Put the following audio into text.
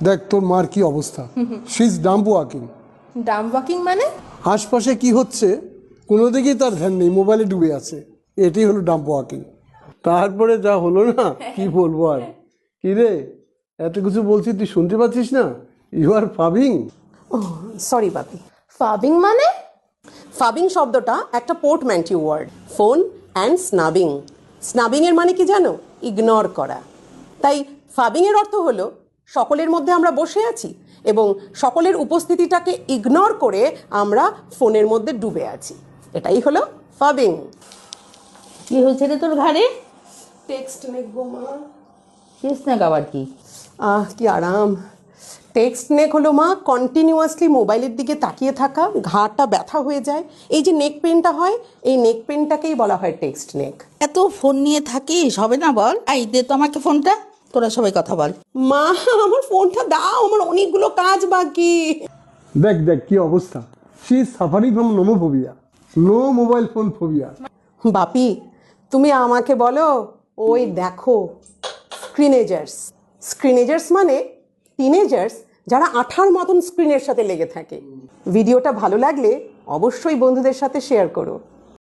দেখ তোর মার কি অবস্থা, she is dump walking. Dump walking মানে? আশপাশে কি হচ্ছে কোনো দিকেই তার ধ্যান নেই, মোবাইলে ডুবে আছে, এটাই হলো ডাম্প ওয়াকিং। তারপরে যা হলো না, কি বলবো আর। কি রে, এত কিছু বলছি তুই শুনতে পাচ্ছিস না? You R ফাবিং। সরি বাপি। ফাবিং মানে? ফাবিং শব্দটা একটা পোর্টম্যান্টিউ word, phone and snubbing. Snubbing এর মানে কি জানো? ইগনোর করা। তাই ফাবিং এর অর্থ হলো সকলের মধ্যে আমরা বসে আছি এবং সকলের উপস্থিতিটাকে ইগনোর করে আমরা ফোনের মধ্যে ডুবে আছি, এটাই হলো ফাবিং। কি হয়েছে রে তোর ঘাড়ে? টেক্সট লিখবো মা। শেষ না আবার কি? কি আরাম। টেক্সট নেক হলো মা কন্টিনিউয়াসলি মোবাইলের দিকে তাকিয়ে থাকা, ঘাড়টা ব্যথা হয়ে যায়, এই যে নেক পেনটা হয়, এই নেক পেনটাকেই বলা হয় টেক্সট নেক। এত ফোন নিয়ে থাকিস, হবে না বল? এই দে তো আমাকে ফোনটা, তোরা সবাই কথা বল। মা আমার ফোনটা দাও, আমার অনেকগুলো কাজ বাকি। দেখ দেখ কি অবস্থা, she is suffering from nomophobia, no mobile phone phobia. Bapi তুমি আমাকে বলো, ওই দেখো স্ক্রিনেজার্স। স্ক্রিনেজার্স মানে টিনেজার্স যারা আঠার মতন স্ক্রিনের সাথে লেগে থাকে। ভিডিওটা ভালো লাগলে অবশ্যই বন্ধুদের সাথে শেয়ার করো।